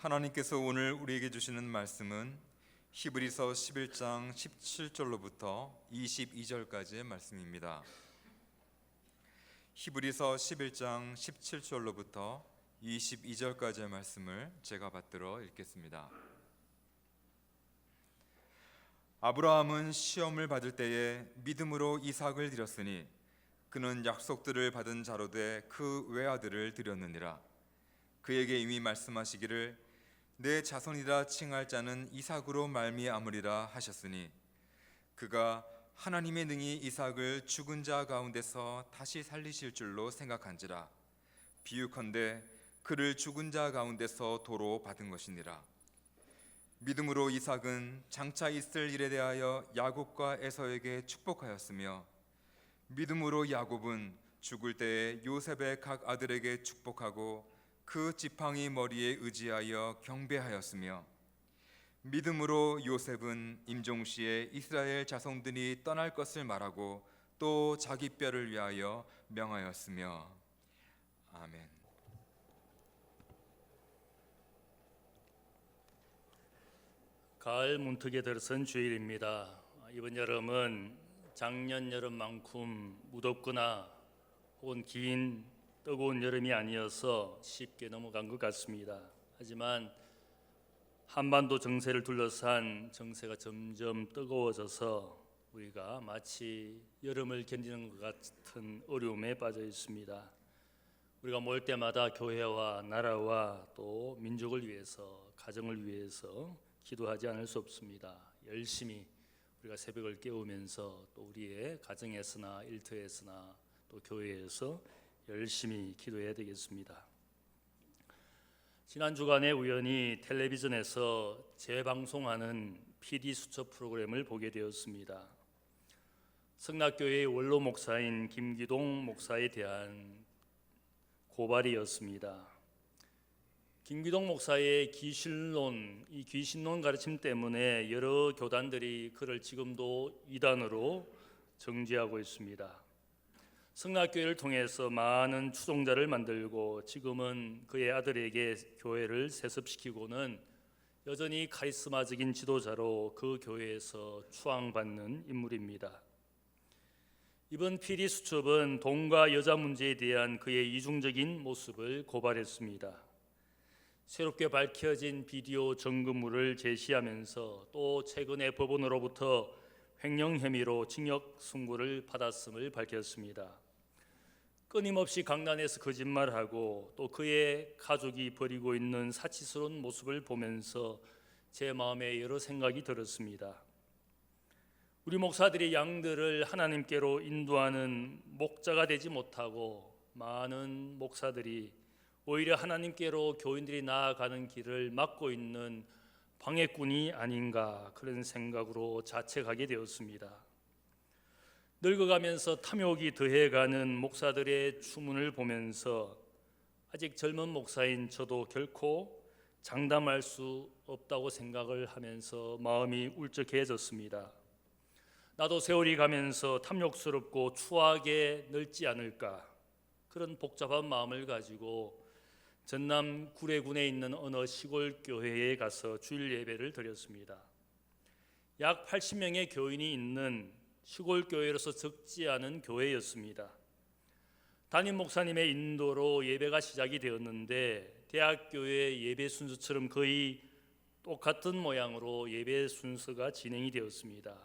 하나님께서 오늘 우리에게 주시는 말씀은 히브리서 11장 17절로부터 22절까지의 말씀입니다. 히브리서 11장 17절로부터 22절까지의 말씀을 제가 받들어 읽겠습니다. 아브라함은 시험을 받을 때에 믿음으로 이삭을 드렸으니 그는 약속들을 받은 자로 돼 그 외아들을 드렸느니라. 그에게 이미 말씀하시기를 내 자손이라 칭할 자는 이삭으로 말미암으리라 하셨으니 그가 하나님의 능히 이삭을 죽은 자 가운데서 다시 살리실 줄로 생각한지라. 비유컨대 그를 죽은 자 가운데서 도로 받은 것이니라. 믿음으로 이삭은 장차 있을 일에 대하여 야곱과 에서에게 축복하였으며 믿음으로 야곱은 죽을 때에 요셉의 각 아들에게 축복하고 그 지팡이 머리에 의지하여 경배하였으며 믿음으로 요셉은 임종시에 이스라엘 자손들이 떠날 것을 말하고 또 자기 뼈를 위하여 명하였으며. 아멘. 가을 문턱에 들어선 주일입니다. 이번 여름은 작년 여름만큼 무덥거나 혹은 긴 뜨거운 여름이 아니어서 쉽게 넘어간 것 같습니다. 하지만 한반도 정세를 둘러싼 정세가 점점 뜨거워져서 우리가 마치 여름을 견디는 것 같은 어려움에 빠져 있습니다. 우리가 모일 때마다 교회와 나라와 또 민족을 위해서, 가정을 위해서 기도하지 않을 수 없습니다. 열심히 우리가 새벽을 깨우면서 또 우리의 가정에서나 일터에서나 또 교회에서 열심히 기도해야 되겠습니다. 지난 주간에 우연히 텔레비전에서 재방송하는 PD수첩 프로그램을 보게 되었습니다. 성락교회의 원로 목사인 김기동 목사에 대한 고발이었습니다. 김기동 목사의 귀신론, 이 귀신론 가르침 때문에 여러 교단들이 그를 지금도 이단으로 정죄하고 있습니다. 성락교회를 통해서 많은 추종자를 만들고 지금은 그의 아들에게 교회를 세습시키고는 여전히 카리스마적인 지도자로 그 교회에서 추앙받는 인물입니다. 이번 PD수첩은 돈과 여자 문제에 대한 그의 이중적인 모습을 고발했습니다. 새롭게 밝혀진 비디오 점검물을 제시하면서 또 최근에 법원으로부터 횡령 혐의로 징역 선고를 받았음을 밝혔습니다. 끊임없이 강단에서 거짓말하고 또 그의 가족이 벌이고 있는 사치스러운 모습을 보면서 제 마음에 여러 생각이 들었습니다. 우리 목사들이 양들을 하나님께로 인도하는 목자가 되지 못하고 많은 목사들이 오히려 하나님께로 교인들이 나아가는 길을 막고 있는 방해꾼이 아닌가, 그런 생각으로 자책하게 되었습니다. 늙어가면서 탐욕이 더해가는 목사들의 추문을 보면서 아직 젊은 목사인 저도 결코 장담할 수 없다고 생각을 하면서 마음이 울적해졌습니다. 나도 세월이 가면서 탐욕스럽고 추하게 늙지 않을까, 그런 복잡한 마음을 가지고 전남 구례군에 있는 어느 시골 교회에 가서 주일 예배를 드렸습니다. 약 80명의 교인이 있는 시골 교회로서 적지 않은 교회였습니다. 담임 목사님의 인도로 예배가 시작이 되었는데 대학교의 예배 순서처럼 거의 똑같은 모양으로 예배 순서가 진행이 되었습니다.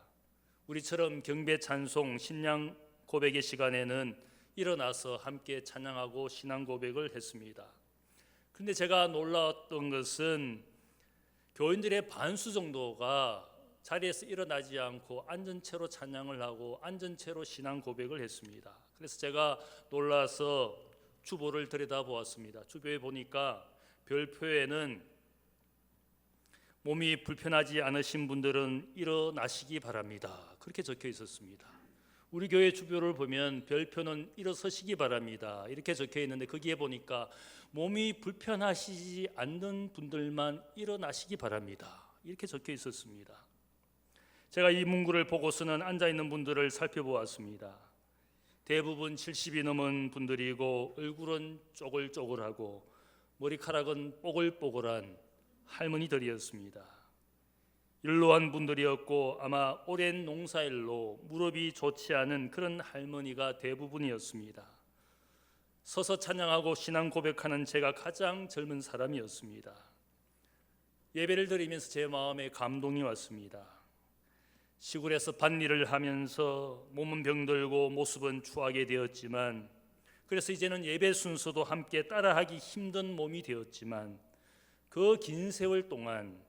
우리처럼 경배 찬송, 신앙 고백의 시간에는 일어나서 함께 찬양하고 신앙 고백을 했습니다. 그런데 제가 놀라웠던 것은 교인들의 반수 정도가 자리에서 일어나지 않고 앉은 채로 찬양을 하고 앉은 채로 신앙 고백을 했습니다. 그래서 제가 놀라서 주보를 들여다보았습니다. 주보에 보니까 별표에는 몸이 불편하지 않으신 분들은 일어나시기 바랍니다, 그렇게 적혀 있었습니다. 우리 교회 주보를 보면 별표는 일어서시기 바랍니다 이렇게 적혀 있는데 거기에 보니까 몸이 불편하시지 않는 분들만 일어나시기 바랍니다 이렇게 적혀 있었습니다. 제가 이 문구를 보고서는 앉아있는 분들을 살펴보았습니다. 대부분 70이 넘은 분들이고 얼굴은 쪼글쪼글하고 머리카락은 뽀글뽀글한 할머니들이었습니다. 연로한 분들이었고 아마 오랜 농사일로 무릎이 좋지 않은 그런 할머니가 대부분이었습니다. 서서 찬양하고 신앙 고백하는 제가 가장 젊은 사람이었습니다. 예배를 드리면서 제 마음에 감동이 왔습니다. 시골에서 밭일을 하면서 몸은 병들고 모습은 추하게 되었지만, 그래서 이제는 예배 순서도 함께 따라하기 힘든 몸이 되었지만, 그 긴 세월 동안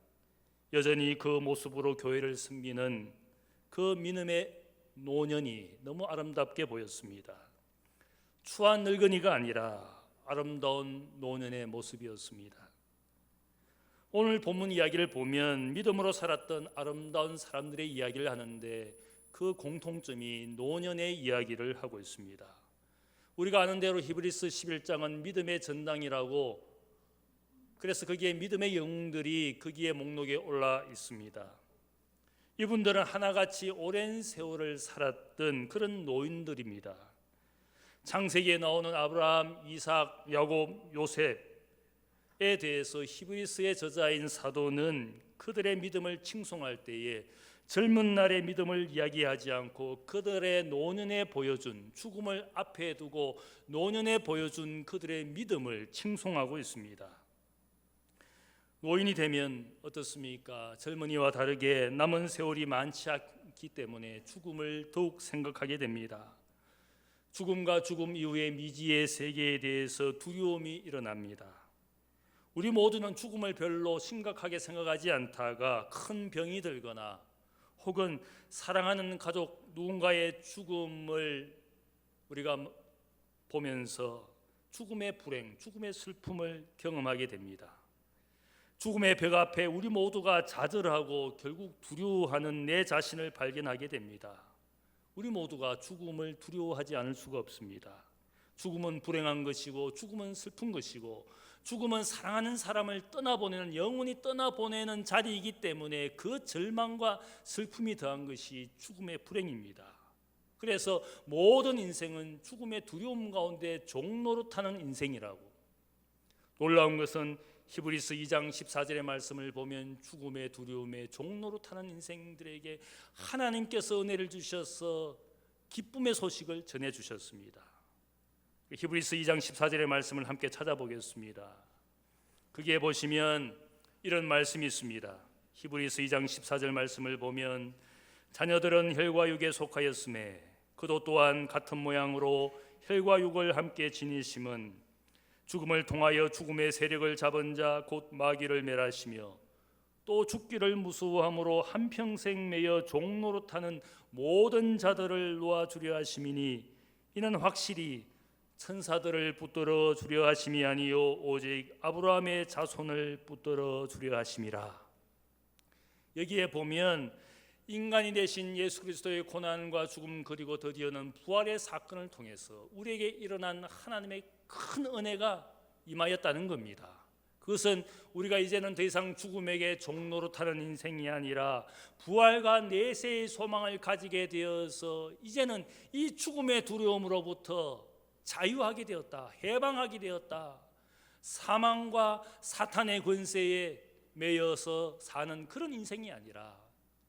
여전히 그 모습으로 교회를 섬기는 그 믿음의 노년이 너무 아름답게 보였습니다. 추한 늙은이가 아니라 아름다운 노년의 모습이었습니다. 오늘 본문 이야기를 보면 믿음으로 살았던 아름다운 사람들의 이야기를 하는데 그 공통점이 노년의 이야기를 하고 있습니다. 우리가 아는 대로 히브리서 11장은 믿음의 전당이라고, 그래서 거기에 믿음의 영웅들이 거기에 목록에 올라 있습니다. 이분들은 하나같이 오랜 세월을 살았던 그런 노인들입니다. 창세기에 나오는 아브라함, 이삭, 야곱, 요셉에 대해서 히브리서의 저자인 사도는 그들의 믿음을 칭송할 때에 젊은 날의 믿음을 이야기하지 않고 그들의 노년에 보여준, 죽음을 앞에 두고 노년에 보여준 그들의 믿음을 칭송하고 있습니다. 노인이 되면 어떻습니까? 젊은이와 다르게 남은 세월이 많지 않기 때문에 죽음을 더욱 생각하게 됩니다. 죽음과 죽음 이후의 미지의 세계에 대해서 두려움이 일어납니다. 우리 모두는 죽음을 별로 심각하게 생각하지 않다가 큰 병이 들거나 혹은 사랑하는 가족 누군가의 죽음을 우리가 보면서 죽음의 불행, 죽음의 슬픔을 경험하게 됩니다. 죽음의 벽 앞에 우리 모두가 좌절하고 결국 두려워하는 내 자신을 발견하게 됩니다. 우리 모두가 죽음을 두려워하지 않을 수가 없습니다. 죽음은 불행한 것이고, 죽음은 슬픈 것이고, 죽음은 사랑하는 사람을 떠나보내는, 영원히 떠나보내는 자리이기 때문에 그 절망과 슬픔이 더한 것이 죽음의 불행입니다. 그래서 모든 인생은 죽음의 두려움 가운데 종노릇하는 인생이라고. 놀라운 것은 히브리서 2장 14절의 말씀을 보면 죽음의 두려움에 종노릇하는 인생들에게 하나님께서 은혜를 주셔서 기쁨의 소식을 전해주셨습니다. 히브리서 2장 14절의 말씀을 함께 찾아보겠습니다. 거기에 보시면 이런 말씀이 있습니다. 히브리서 2장 14절 말씀을 보면 자녀들은 혈과 육에 속하였음에 그도 또한 같은 모양으로 혈과 육을 함께 지니심은 죽음을 통하여 죽음의 세력을 잡은 자 곧 마귀를 멸하시며 또 죽기를 무서워함으로 한평생 매여 종노릇하는 모든 자들을 놓아주려 하심이니 이는 확실히 천사들을 붙들어 주려 하심이 아니요 오직 아브라함의 자손을 붙들어 주려 하심이라. 여기에 보면 인간이 되신 예수 그리스도의 고난과 죽음 그리고 드디어는 부활의 사건을 통해서 우리에게 일어난 하나님의 큰 은혜가 임하였다는 겁니다. 그것은 우리가 이제는 더 이상 죽음에게 종노릇하는 인생이 아니라 부활과 내세의 소망을 가지게 되어서 이제는 이 죽음의 두려움으로부터 자유하게 되었다, 해방하게 되었다. 사망과 사탄의 권세에 매여서 사는 그런 인생이 아니라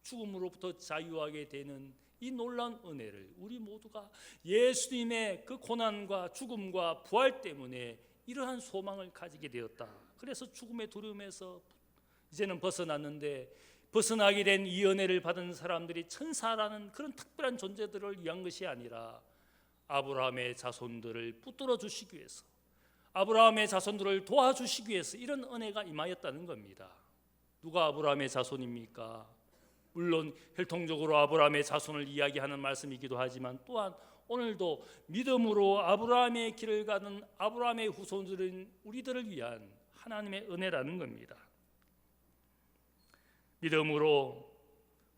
죽음으로부터 자유하게 되는 이 놀라운 은혜를 우리 모두가 예수님의 그 고난과 죽음과 부활 때문에 이러한 소망을 가지게 되었다. 그래서 죽음의 두려움에서 이제는 벗어났는데, 벗어나게 된 이 은혜를 받은 사람들이 천사라는 그런 특별한 존재들을 위한 것이 아니라 아브라함의 자손들을 붙들어 주시기 위해서, 아브라함의 자손들을 도와주시기 위해서 이런 은혜가 임하였다는 겁니다. 누가 아브라함의 자손입니까? 물론 혈통적으로 아브라함의 자손을 이야기하는 말씀이기도 하지만 또한 오늘도 믿음으로 아브라함의 길을 가는 아브라함의 후손들인 우리들을 위한 하나님의 은혜라는 겁니다. 믿음으로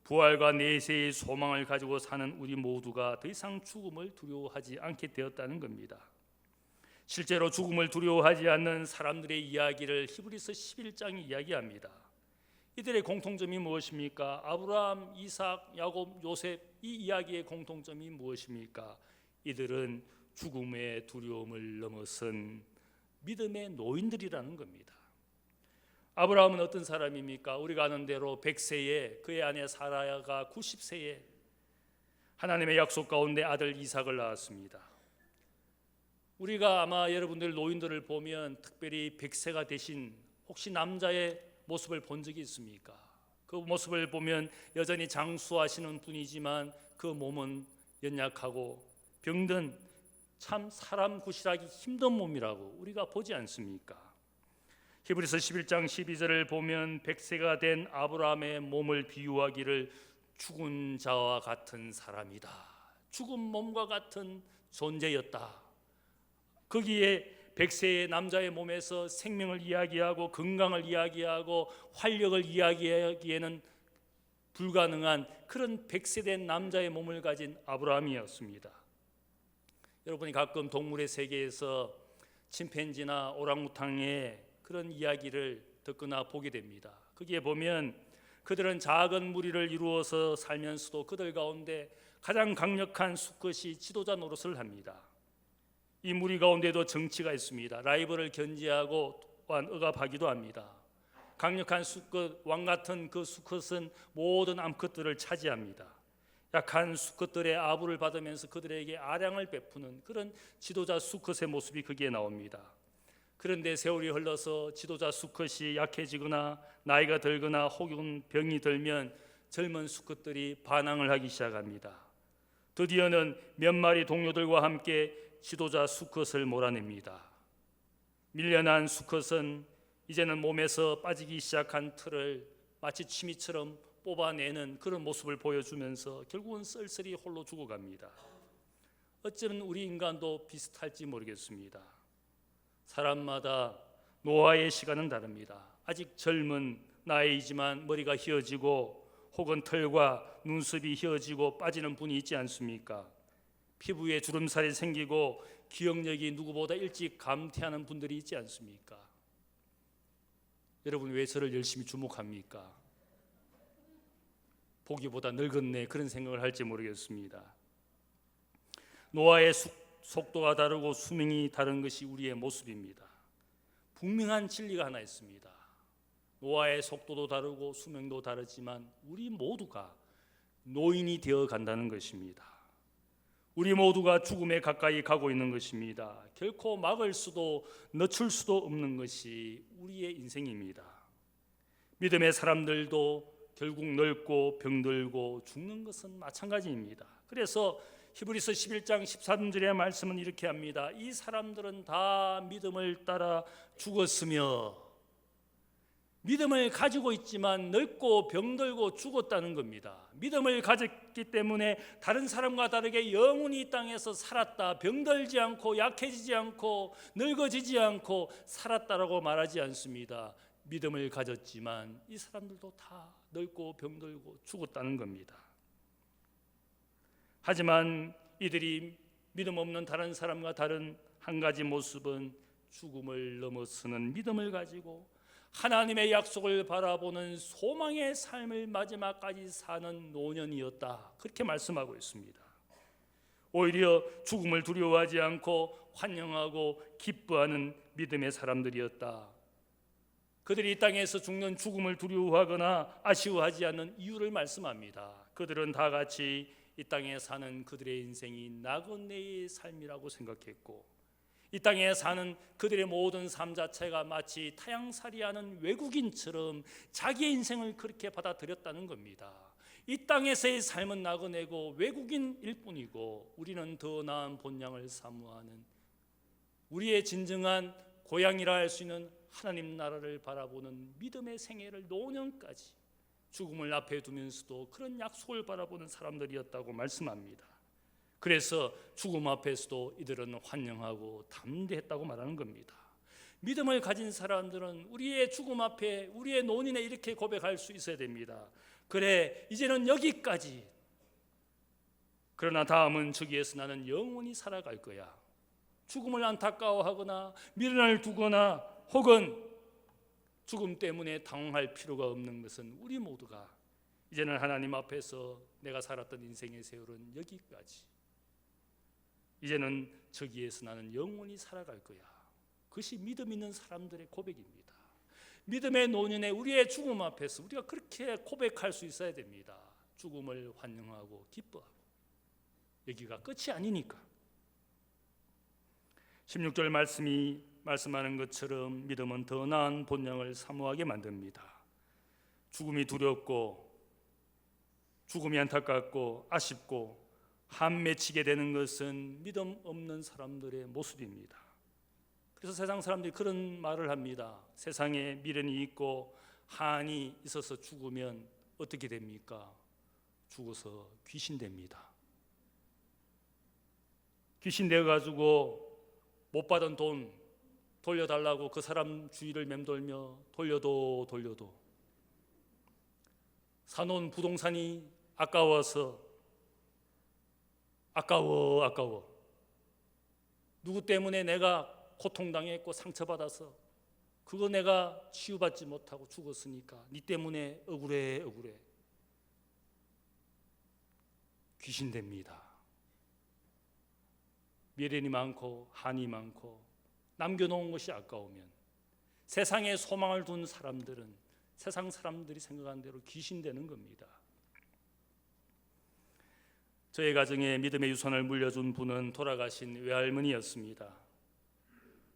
부활과 내세의 소망을 가지고 사는 우리 모두가 더 이상 죽음을 두려워하지 않게 되었다는 겁니다. 실제로 죽음을 두려워하지 않는 사람들의 이야기를 히브리서 11장이 이야기합니다. 이들의 공통점이 무엇입니까? 아브라함, 이삭, 야곱, 요셉, 이 이야기의 공통점이 무엇입니까? 이들은 죽음의 두려움을 넘어선 믿음의 노인들이라는 겁니다. 아브라함은 어떤 사람입니까? 우리가 아는 대로 100세에 그의 아내 사라가 90세에 하나님의 약속 가운데 아들 이삭을 낳았습니다. 우리가 아마 여러분들 노인들을 보면 특별히 100세가 되신 혹시 남자의 모습을 본 적이 있습니까? 그 모습을 보면 여전히 장수하시는 분이지만 그 몸은 연약하고 병든 참 사람 구실하기 힘든 몸이라고 우리가 보지 않습니까? 히브리서 11장 12절을 보면 100세가 된 아브라함의 몸을 비유하기를 죽은 자와 같은 사람이다. 죽은 몸과 같은 존재였다. 거기에 100세의 남자의 몸에서 생명을 이야기하고 건강을 이야기하고 활력을 이야기하기에는 불가능한 그런 100세 된 남자의 몸을 가진 아브라함이었습니다. 여러분이 가끔 동물의 세계에서 침팬지나 오랑우탕의 그런 이야기를 듣거나 보게 됩니다. 거기에 보면 그들은 작은 무리를 이루어서 살면서도 그들 가운데 가장 강력한 수컷이 지도자 노릇을 합니다. 이 무리 가운데도 정치가 있습니다. 라이벌을 견제하고 또한 억압하기도 합니다. 강력한 수컷, 왕 같은 그 수컷은 모든 암컷들을 차지합니다. 약한 수컷들의 아부를 받으면서 그들에게 아량을 베푸는 그런 지도자 수컷의 모습이 거기에 나옵니다. 그런데 세월이 흘러서 지도자 수컷이 약해지거나 나이가 들거나 혹은 병이 들면 젊은 수컷들이 반항을 하기 시작합니다. 드디어는 몇 마리 동료들과 함께 지도자 수컷을 몰아냅니다. 밀려난 수컷은 이제는 몸에서 빠지기 시작한 털을 마치 취미처럼 뽑아내는 그런 모습을 보여주면서 결국은 쓸쓸히 홀로 죽어갑니다. 어쩌면 우리 인간도 비슷할지 모르겠습니다. 사람마다 노화의 시간은 다릅니다. 아직 젊은 나이이지만 머리가 휘어지고 혹은 털과 눈썹이 휘어지고 빠지는 분이 있지 않습니까? 피부에 주름살이 생기고 기억력이 누구보다 일찍 감퇴하는 분들이 있지 않습니까? 여러분 왜 저를 열심히 주목합니까? 보기보다 늙었네 그런 생각을 할지 모르겠습니다. 노화의 속도가 다르고 수명이 다른 것이 우리의 모습입니다. 분명한 진리가 하나 있습니다. 노화의 속도도 다르고 수명도 다르지만 우리 모두가 노인이 되어 간다는 것입니다. 우리 모두가 죽음에 가까이 가고 있는 것입니다. 결코 막을 수도 늦출 수도 없는 것이 우리의 인생입니다. 믿음의 사람들도 결국 늙고 병들고 죽는 것은 마찬가지입니다. 그래서 히브리서 11장 13절의 말씀은 이렇게 합니다. 이 사람들은 다 믿음을 따라 죽었으며, 믿음을 가지고 있지만 늙고 병들고 죽었다는 겁니다. 믿음을 가졌기 때문에 다른 사람과 다르게 영원히 이 땅에서 살았다, 병들지 않고 약해지지 않고 늙어지지 않고 살았다라고 말하지 않습니다. 믿음을 가졌지만 이 사람들도 다 늙고 병들고 죽었다는 겁니다. 하지만 이들이 믿음 없는 다른 사람과 다른 한 가지 모습은 죽음을 넘어서는 믿음을 가지고 하나님의 약속을 바라보는 소망의 삶을 마지막까지 사는 노년이었다. 그렇게 말씀하고 있습니다. 오히려 죽음을 두려워하지 않고 환영하고 기뻐하는 믿음의 사람들이었다. 그들이 이 땅에서 죽는 죽음을 두려워하거나 아쉬워하지 않는 이유를 말씀합니다. 그들은 다 같이 이 땅에 사는 그들의 인생이 나그네의 삶이라고 생각했고, 이 땅에 사는 그들의 모든 삶 자체가 마치 타향살이하는 외국인처럼 자기의 인생을 그렇게 받아들였다는 겁니다. 이 땅에서의 삶은 나그네고 외국인일 뿐이고 우리는 더 나은 본향을 사모하는 우리의 진정한 고향이라 할 수 있는 하나님 나라를 바라보는 믿음의 생애를 노년까지 죽음을 앞에 두면서도 그런 약속을 바라보는 사람들이었다고 말씀합니다. 그래서 죽음 앞에서도 이들은 환영하고 담대했다고 말하는 겁니다. 믿음을 가진 사람들은 우리의 죽음 앞에 우리의 노년에 이렇게 고백할 수 있어야 됩니다. 그래, 이제는 여기까지. 그러나 다음은 저기에서 나는 영원히 살아갈 거야. 죽음을 안타까워하거나 미련을 두거나 혹은 죽음 때문에 당황할 필요가 없는 것은 우리 모두가 이제는 하나님 앞에서 내가 살았던 인생의 세월은 여기까지, 이제는 저기에서 나는 영원히 살아갈 거야. 그것이 믿음 있는 사람들의 고백입니다. 믿음의 노년에 우리의 죽음 앞에서 우리가 그렇게 고백할 수 있어야 됩니다. 죽음을 환영하고 기뻐하고. 여기가 끝이 아니니까. 16절 말씀이 말씀하는 것처럼 믿음은 더 나은 본향을 사모하게 만듭니다. 죽음이 두렵고 죽음이 안타깝고 아쉽고 한 맺히게 되는 것은 믿음 없는 사람들의 모습입니다. 그래서 세상 사람들이 그런 말을 합니다. 세상에 미련이 있고 한이 있어서 죽으면 어떻게 됩니까? 죽어서 귀신 됩니다. 귀신 되어가지고 못 받은 돈 돌려달라고 그 사람 주위를 맴돌며 돌려도 사놓은 부동산이 아까워서 아까워 누구 때문에 내가 고통당했고 상처받아서 그거 내가 치유받지 못하고 죽었으니까 네 때문에 억울해 귀신 됩니다. 미련이 많고 한이 많고 남겨놓은 것이 아까우면 세상에 소망을 둔 사람들은 세상 사람들이 생각한 대로 귀신 되는 겁니다. 저희 가정에 믿음의 유산을 물려준 분은 돌아가신 외할머니였습니다.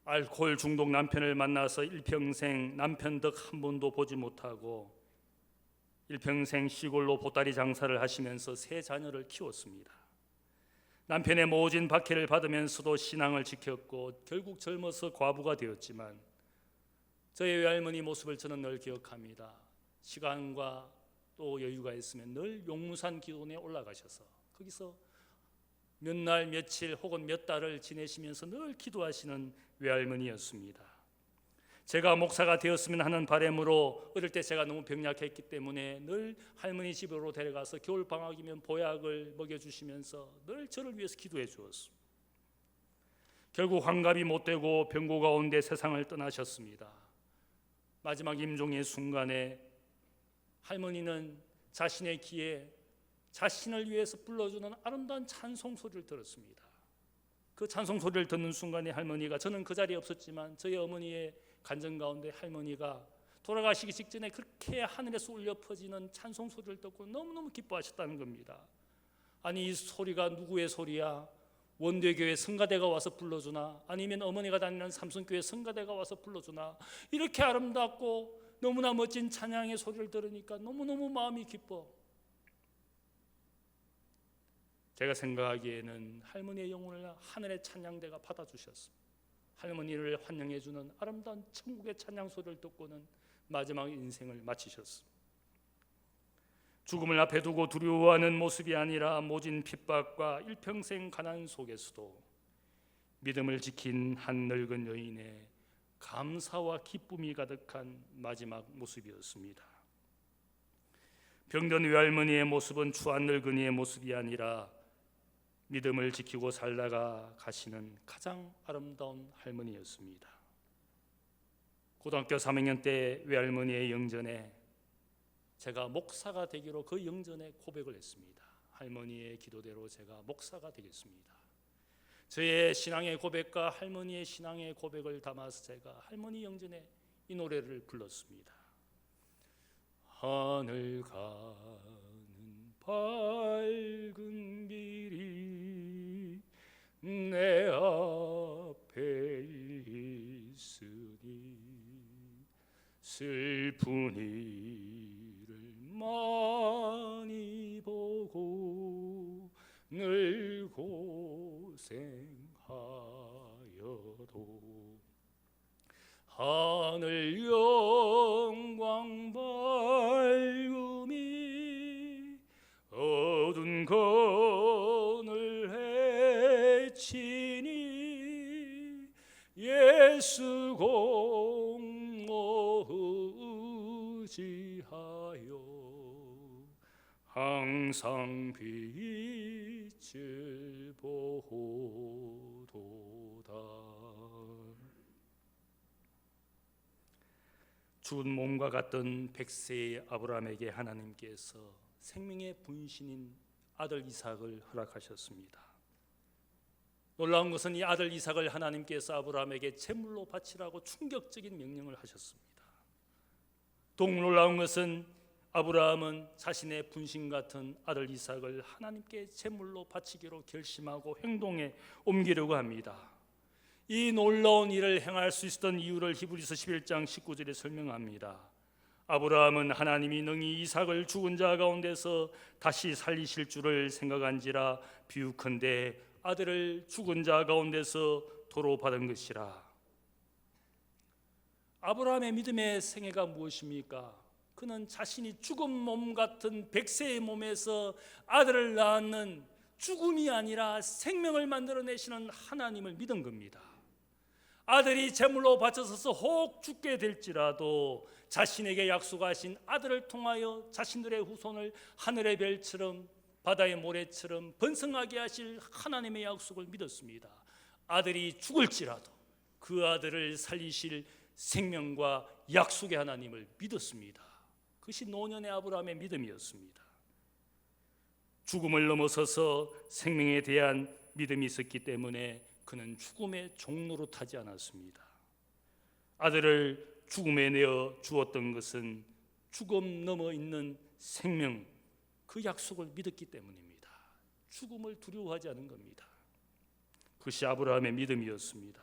알코올 중독 남편을 만나서 일평생 남편 덕 한 번도 보지 못하고 일평생 시골로 보따리 장사를 하시면서 세 자녀를 키웠습니다. 남편의 모진 박해를 받으면서도 신앙을 지켰고 결국 젊어서 과부가 되었지만 저희 외할머니 모습을 저는 늘 기억합니다. 시간과 또 여유가 있으면 늘 용무산 기도원에 올라가셔서 거기서 몇 날 며칠 혹은 몇 달을 지내시면서 늘 기도하시는 외할머니였습니다. 제가 목사가 되었으면 하는 바람으로 어릴 때 제가 너무 병약했기 때문에 늘 할머니 집으로 데려가서 겨울 방학이면 보약을 먹여주시면서 늘 저를 위해서 기도해 주었습니다. 결국 환갑이 못되고 병고 가운데 세상을 떠나셨습니다. 마지막 임종의 순간에 할머니는 자신의 귀에 자신을 위해서 불러주는 아름다운 찬송 소리를 들었습니다. 그 찬송 소리를 듣는 순간에 할머니가, 저는 그 자리에 없었지만 저희 어머니의 간증 가운데 할머니가 돌아가시기 직전에 그렇게 하늘에서 울려 퍼지는 찬송 소리를 듣고 너무너무 기뻐하셨다는 겁니다. 아니 이 소리가 누구의 소리야? 원대교회 성가대가 와서 불러주나? 아니면 어머니가 다니는 삼성교회 성가대가 와서 불러주나? 이렇게 아름답고 너무나 멋진 찬양의 소리를 들으니까 너무너무 마음이 기뻐. 제가 생각하기에는 할머니의 영혼을 하늘의 찬양대가 받아주셨습니다. 할머니를 환영해주는 아름다운 천국의 찬양 소리를 듣고는 마지막 인생을 마치셨습니다. 죽음을 앞에 두고 두려워하는 모습이 아니라 모진 핍박과 일평생 가난 속에서도 믿음을 지킨 한 늙은 여인의 감사와 기쁨이 가득한 마지막 모습이었습니다. 병든 외할머니의 모습은 추한 늙은이의 모습이 아니라 믿음을 지키고 살다가 가시는 가장 아름다운 할머니였습니다. 고등학교 3학년 때 외할머니의 영전에 제가 목사가 되기로 그 영전에 고백을 했습니다. 할머니의 기도대로 제가 목사가 되겠습니다. 저의 신앙의 고백과 할머니의 신앙의 고백을 담아서 제가 할머니 영전에 이 노래를 불렀습니다. 하늘 가는 밝은 길이 내 앞에 있으니 슬픈 일을 많이 보고 늘 고생하여도 하늘 영광 밝음이 어두운 건을 헤치니 예수 공로 의지하여 항상 빛을 보도다. 죽은 몸과 같던 100세의 아브라함에게 하나님께서 생명의 분신인 아들 이삭을 허락하셨습니다. 놀라운 것은 이 아들 이삭을 하나님께서 아브라함에게 제물로 바치라고 충격적인 명령을 하셨습니다. 더욱 놀라운 것은 아브라함은 자신의 분신 같은 아들 이삭을 하나님께 제물로 바치기로 결심하고 행동에 옮기려고 합니다. 이 놀라운 일을 행할 수 있었던 이유를 히브리서 11장 19절에 설명합니다. 아브라함은 하나님이 능히 이삭을 죽은 자 가운데서 다시 살리실 줄을 생각한지라 비유컨대 아들을 죽은 자 가운데서 도로 받은 것이라. 아브라함의 믿음의 생애가 무엇입니까? 그는 자신이 죽은 몸 같은 백세의 몸에서 아들을 낳는 죽음이 아니라 생명을 만들어내시는 하나님을 믿은 겁니다. 아들이 제물로 바쳐서서 혹 죽게 될지라도 자신에게 약속하신 아들을 통하여 자신들의 후손을 하늘의 별처럼 바다의 모래처럼 번성하게 하실 하나님의 약속을 믿었습니다. 아들이 죽을지라도 그 아들을 살리실 생명과 약속의 하나님을 믿었습니다. 그것이 노년의 아브라함의 믿음이었습니다. 죽음을 넘어서서 생명에 대한 믿음이 있었기 때문에 그는 죽음의 종로로 타지 않았습니다. 아들을 죽음에 내어 주었던 것은 죽음 넘어 있는 생명, 그 약속을 믿었기 때문입니다. 죽음을 두려워하지 않은 겁니다. 그것이 아브라함의 믿음이었습니다.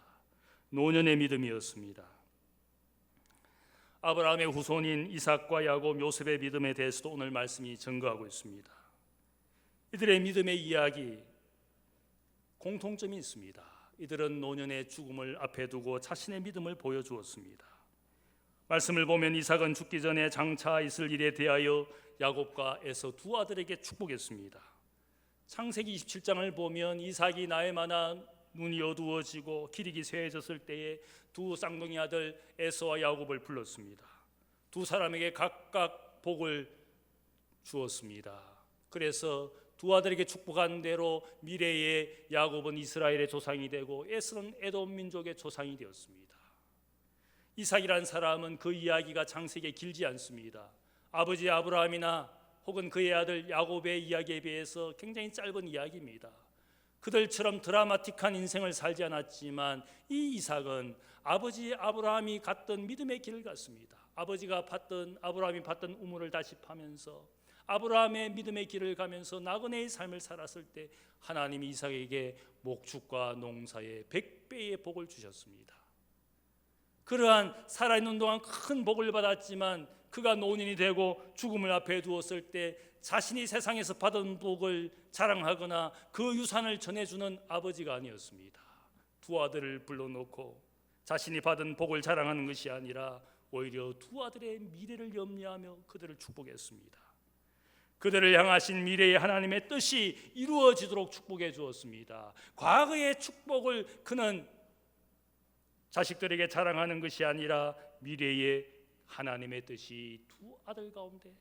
노년의 믿음이었습니다. 아브라함의 후손인 이삭과 야곱, 요셉의 믿음에 대해서도 오늘 말씀이 증거하고 있습니다. 이들의 믿음의 이야기 공통점이 있습니다. 이들은 노년의 죽음을 앞에 두고 자신의 믿음을 보여주었습니다. 말씀을 보면 이삭은 죽기 전에 장차 있을 일에 대하여 야곱과 에서 두 아들에게 축복했습니다. 창세기 27장을 보면 이삭이 나이 많아 눈이 어두워지고 기력이 쇠해졌을 때에 두 쌍둥이 아들 에서와 야곱을 불렀습니다. 두 사람에게 각각 복을 주었습니다. 그래서 두 아들에게 축복한 대로 미래의 야곱은 이스라엘의 조상이 되고 에서는 에돔 민족의 조상이 되었습니다. 이삭이란 사람은 그 이야기가 창세기에 길지 않습니다. 아버지 아브라함이나 혹은 그의 아들 야곱의 이야기에 비해서 굉장히 짧은 이야기입니다. 그들처럼 드라마틱한 인생을 살지 않았지만 이 이삭은 아버지 아브라함이 갔던 믿음의 길을 갔습니다. 아브라함이 봤던 우물을 다시 파면서 아브라함의 믿음의 길을 가면서 나그네의 삶을 살았을 때 하나님이 이삭에게 목축과 농사에 100배의 복을 주셨습니다. 그러한 살아있는 동안 큰 복을 받았지만 그가 노인이 되고 죽음을 앞에 두었을 때 자신이 세상에서 받은 복을 자랑하거나 그 유산을 전해주는 아버지가 아니었습니다. 두 아들을 불러놓고 자신이 받은 복을 자랑하는 것이 아니라 오히려 두 아들의 미래를 염려하며 그들을 축복했습니다. 그들을 향하신 미래의 하나님의 뜻이 이루어지도록 축복해 주었습니다. 과거의 축복을 그는 자식들에게 자랑하는 것이 아니라 미래의 하나님의 뜻이 두 아들 가운데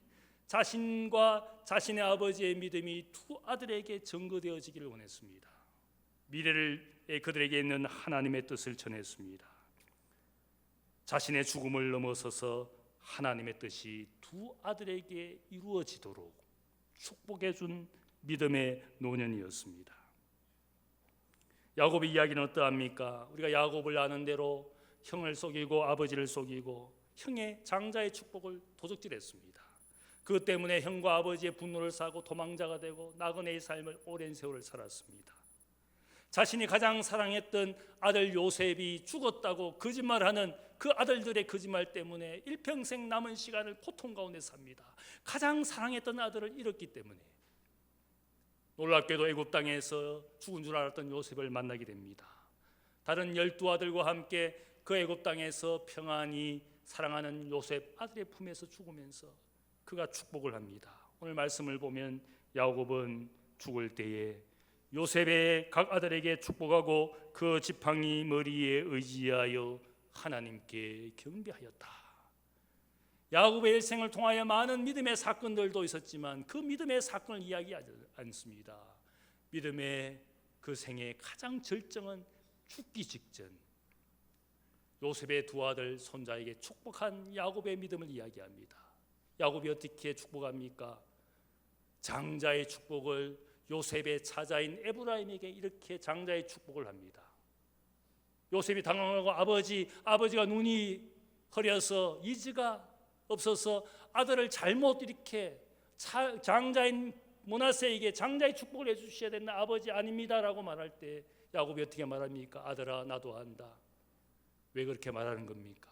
자신과 자신의 아버지의 믿음이 두 아들에게 증거되어지기를 원했습니다. 미래를 그들에게 있는 하나님의 뜻을 전했습니다. 자신의 죽음을 넘어서서 하나님의 뜻이 두 아들에게 이루어지도록 축복해 준 믿음의 노년이었습니다. 야곱의 이야기는 어떠합니까? 우리가 야곱을 아는 대로 형을 속이고 아버지를 속이고 형의 장자의 축복을 도적질했습니다. 그것 때문에 형과 아버지의 분노를 사고 도망자가 되고 나그네의 삶을 오랜 세월을 살았습니다. 자신이 가장 사랑했던 아들 요셉이 죽었다고 거짓말하는 그 아들들의 거짓말 때문에 일평생 남은 시간을 고통 가운데 삽니다. 가장 사랑했던 아들을 잃었기 때문에. 놀랍게도 애굽 땅에서 죽은 줄 알았던 요셉을 만나게 됩니다. 다른 12아들과 함께 그 애굽 땅에서 평안히 사랑하는 요셉 아들의 품에서 죽으면서 그가 축복을 합니다. 오늘 말씀을 보면 야곱은 죽을 때에 요셉의 각 아들에게 축복하고 그 지팡이 머리에 의지하여 하나님께 경배하였다. 야곱의 일생을 통하여 많은 믿음의 사건들도 있었지만 그 믿음의 사건을 이야기하지 않습니다. 믿음의 그 생의 가장 절정은 죽기 직전 요셉의 두 아들 손자에게 축복한 야곱의 믿음을 이야기합니다. 야곱이 어떻게 축복합니까? 장자의 축복을 요셉의 차자인 에브라임에게 이렇게 장자의 축복을 합니다. 요셉이 당황하고 아버지가 눈이 흐려서 이즈가 없어서 아들을 잘못 이렇게 장자인 므낫세에게 장자의 축복을 해주셔야 된다. 아버지 아닙니다라고 말할 때 야곱이 어떻게 말합니까? 아들아 나도 안다. 왜 그렇게 말하는 겁니까?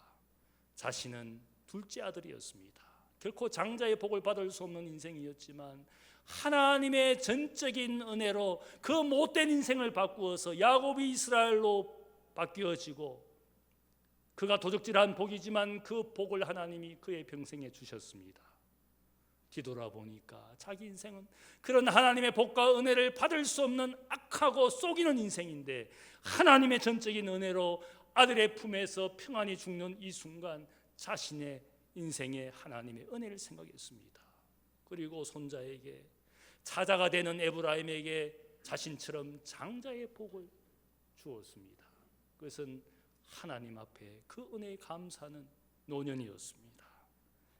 자신은 둘째 아들이었습니다. 결코 장자의 복을 받을 수 없는 인생이었지만 하나님의 전적인 은혜로 그 못된 인생을 바꾸어서 야곱이 이스라엘로 바뀌어지고 그가 도적질한 복이지만 그 복을 하나님이 그의 평생에 주셨습니다. 뒤돌아보니까 자기 인생은 그런 하나님의 복과 은혜를 받을 수 없는 악하고 속이는 인생인데 하나님의 전적인 은혜로 아들의 품에서 평안히 죽는 이 순간 자신의 인생에 하나님의 은혜를 생각했습니다. 그리고 손자에게 자자가 되는 에브라임에게 자신처럼 장자의 복을 주었습니다. 그것은 하나님 앞에 그 은혜에 감사하는 노년이었습니다.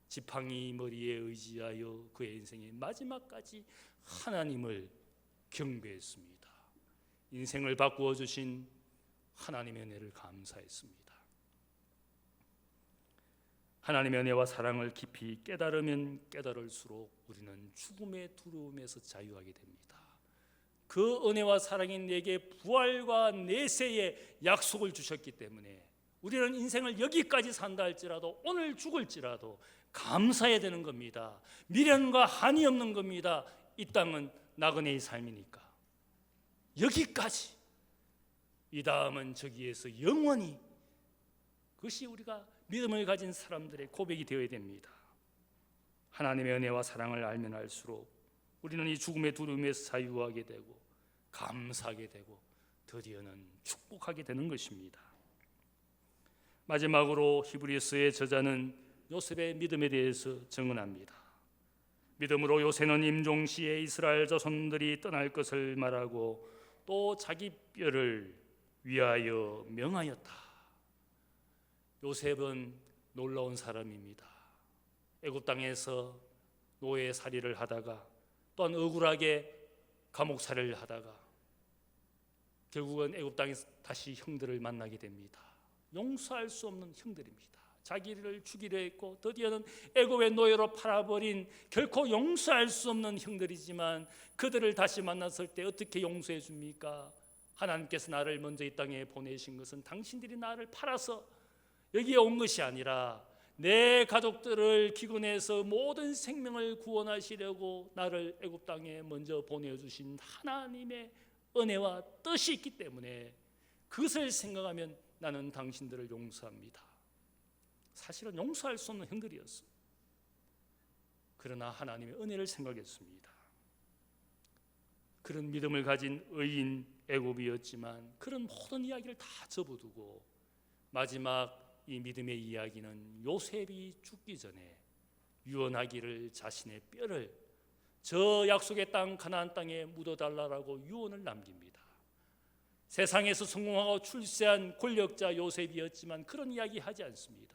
지팡이 머리에 의지하여 그의 인생의 마지막까지 하나님을 경배했습니다. 인생을 바꾸어 주신 하나님의 은혜를 감사했습니다. 하나님의 은혜와 사랑을 깊이 깨달으면 깨달을수록 우리는 죽음의 두려움에서 자유하게 됩니다. 그 은혜와 사랑이 내게 부활과 내세의 약속을 주셨기 때문에 우리는 인생을 여기까지 산다 할지라도 오늘 죽을지라도 감사해야 되는 겁니다. 미련과 한이 없는 겁니다. 이 땅은 나그네의 삶이니까 여기까지, 이 다음은 저기에서 영원히, 그것이 우리가 믿음을 가진 사람들의 고백이 되어야 됩니다. 하나님의 은혜와 사랑을 알면 알수록 우리는 이 죽음의 두려움에서 자유하게 되고 감사하게 되고 드디어는 축복하게 되는 것입니다. 마지막으로 히브리서의 저자는 요셉의 믿음에 대해서 증언합니다. 믿음으로 요셉은 임종시에 이스라엘 자손들이 떠날 것을 말하고 또 자기 뼈를 위하여 명하였다. 요셉은 놀라운 사람입니다. 애굽 땅에서 노예살이를 하다가 또한 억울하게 감옥살이를 하다가 결국은 애굽 땅에서 다시 형들을 만나게 됩니다. 용서할 수 없는 형들입니다. 자기를 죽이려 했고 드디어는 애굽의 노예로 팔아버린 결코 용서할 수 없는 형들이지만 그들을 다시 만났을 때 어떻게 용서해 줍니까? 하나님께서 나를 먼저 이 땅에 보내신 것은 당신들이 나를 팔아서 여기에 온 것이 아니라 내 가족들을 기근해서 모든 생명을 구원하시려고 나를 애굽 땅에 먼저 보내주신 하나님의 은혜와 뜻이 있기 때문에 그것을 생각하면 나는 당신들을 용서합니다. 사실은 용서할 수 없는 형들이었어요. 그러나 하나님의 은혜를 생각했습니다. 그런 믿음을 가진 의인 애굽이었지만 그런 모든 이야기를 다 접어두고 마지막 이 믿음의 이야기는 요셉이 죽기 전에 유언하기를 자신의 뼈를 저 약속의 땅 가나안 땅에 묻어달라고 유언을 남깁니다. 세상에서 성공하고 출세한 권력자 요셉이었지만 그런 이야기 하지 않습니다.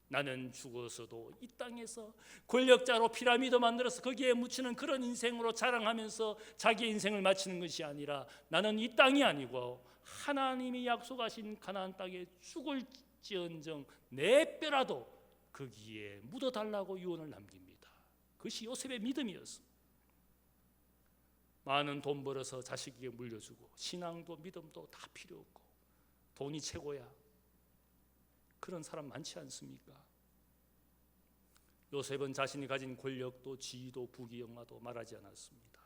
나는 죽어서도 이 땅에서 권력자로 피라미드 만들어서 거기에 묻히는 그런 인생으로 자랑하면서 자기 인생을 마치는 것이 아니라 나는 이 땅이 아니고 하나님이 약속하신 가나안 땅에 죽을지언정 내 뼈라도 거기에 묻어달라고 유언을 남깁니다. 그것이 요셉의 믿음이었습니다. 많은 돈 벌어서 자식에게 물려주고 신앙도 믿음도 다 필요 없고 돈이 최고야. 그런 사람 많지 않습니까? 요셉은 자신이 가진 권력도 지위도 부귀영화도 말하지 않았습니다.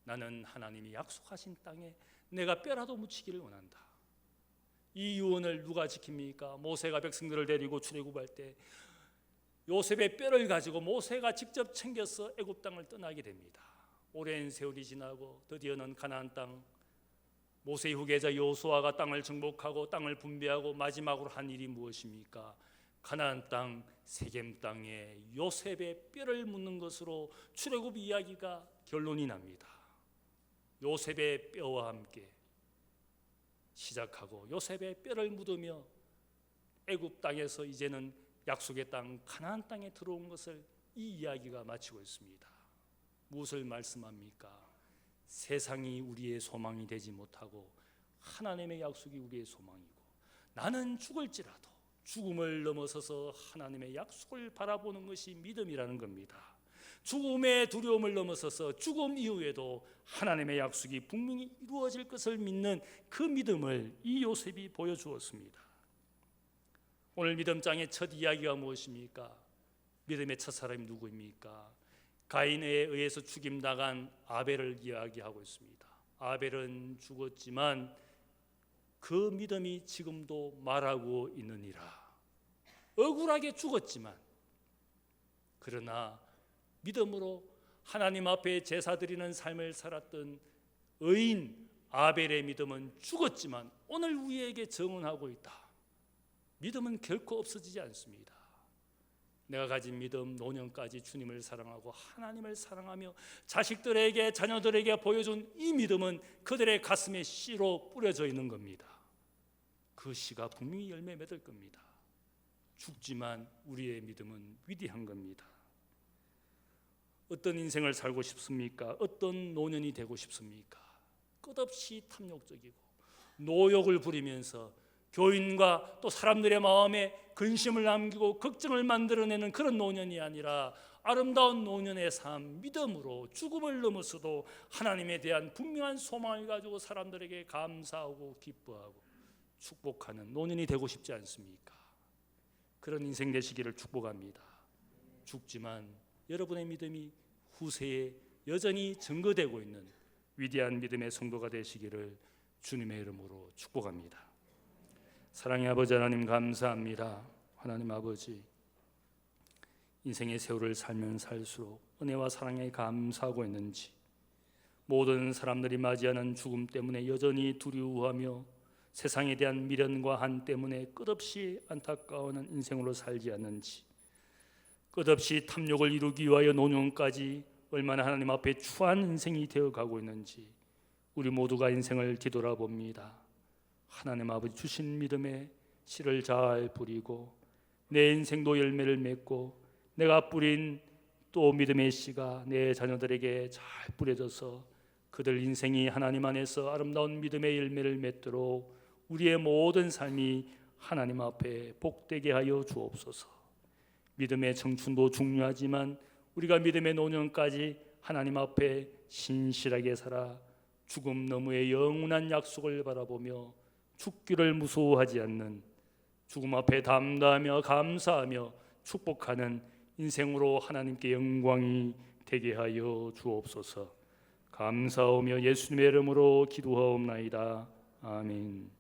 나는 하나님이 약속하신 땅에 내가 뼈라도 묻히기를 원한다. 이 유언을 누가 지킵니까? 모세가 백성들을 데리고 출애굽할 때 요셉의 뼈를 가지고 모세가 직접 챙겨서 애굽 땅을 떠나게 됩니다. 오랜 세월이 지나고 드디어는 가나안 땅, 모세의 후계자 여호수아가 땅을 정복하고 땅을 분배하고 마지막으로 한 일이 무엇입니까? 가나안 땅 세겜 땅에 요셉의 뼈를 묻는 것으로 출애굽 이야기가 결론이 납니다. 요셉의 뼈와 함께 시작하고 요셉의 뼈를 묻으며 애굽 땅에서 이제는 약속의 땅 가나안 땅에 들어온 것을 이 이야기가 마치고 있습니다. 무엇을 말씀합니까? 세상이 우리의 소망이 되지 못하고 하나님의 약속이 우리의 소망이고 나는 죽을지라도 죽음을 넘어서서 하나님의 약속을 바라보는 것이 믿음이라는 겁니다. 죽음의 두려움을 넘어서서 죽음 이후에도 하나님의 약속이 분명히 이루어질 것을 믿는 그 믿음을 이 요셉이 보여주었습니다. 오늘 믿음장의 첫 이야기가 무엇입니까? 믿음의 첫사람이 누구입니까? 가인에 의해서 죽임당한 아벨을 이야기하고 있습니다. 아벨은 죽었지만 그 믿음이 지금도 말하고 있느니라. 억울하게 죽었지만 그러나 믿음으로 하나님 앞에 제사 드리는 삶을 살았던 의인 아벨의 믿음은 죽었지만 오늘 우리에게 증언하고 있다. 믿음은 결코 없어지지 않습니다. 내가 가진 믿음, 노년까지 주님을 사랑하고 하나님을 사랑하며 자식들에게, 자녀들에게 보여준 이 믿음은 그들의 가슴에 씨로 뿌려져 있는 겁니다. 그 씨가 분명히 열매 맺을 겁니다. 죽지만 우리의 믿음은 위대한 겁니다. 어떤 인생을 살고 싶습니까? 어떤 노년이 되고 싶습니까? 끝없이 탐욕적이고 노욕을 부리면서 교인과 또 사람들의 마음에 근심을 남기고 걱정을 만들어내는 그런 노년이 아니라 아름다운 노년의 삶, 믿음으로 죽음을 넘어서도 하나님에 대한 분명한 소망을 가지고 사람들에게 감사하고 기뻐하고 축복하는 노년이 되고 싶지 않습니까? 그런 인생 되시기를 축복합니다. 죽지만 여러분의 믿음이 후세에 여전히 증거되고 있는 위대한 믿음의 성도가 되시기를 주님의 이름으로 축복합니다. 사랑의 아버지 하나님 감사합니다. 하나님 아버지, 인생의 세월을 살면 살수록 은혜와 사랑에 감사하고 있는지, 모든 사람들이 맞이하는 죽음 때문에 여전히 두려워하며 세상에 대한 미련과 한 때문에 끝없이 안타까워하는 인생으로 살지 않는지, 끝없이 탐욕을 이루기 위하여 노년까지 얼마나 하나님 앞에 추한 인생이 되어가고 있는지 우리 모두가 인생을 뒤돌아봅니다. 하나님 아버지 주신 믿음의 씨를 잘 뿌리고 내 인생도 열매를 맺고 내가 뿌린 또 믿음의 씨가 내 자녀들에게 잘 뿌려져서 그들 인생이 하나님 안에서 아름다운 믿음의 열매를 맺도록 우리의 모든 삶이 하나님 앞에 복되게 하여 주옵소서. 믿음의 청춘도 중요하지만 우리가 믿음의 노년까지 하나님 앞에 신실하게 살아 죽음 너머의 영원한 약속을 바라보며 죽기를 무서워하지 않는, 죽음 앞에 담대하며 감사하며 축복하는 인생으로 하나님께 영광이 되게 하여 주옵소서. 감사하며 예수님의 이름으로 기도하옵나이다. 아멘.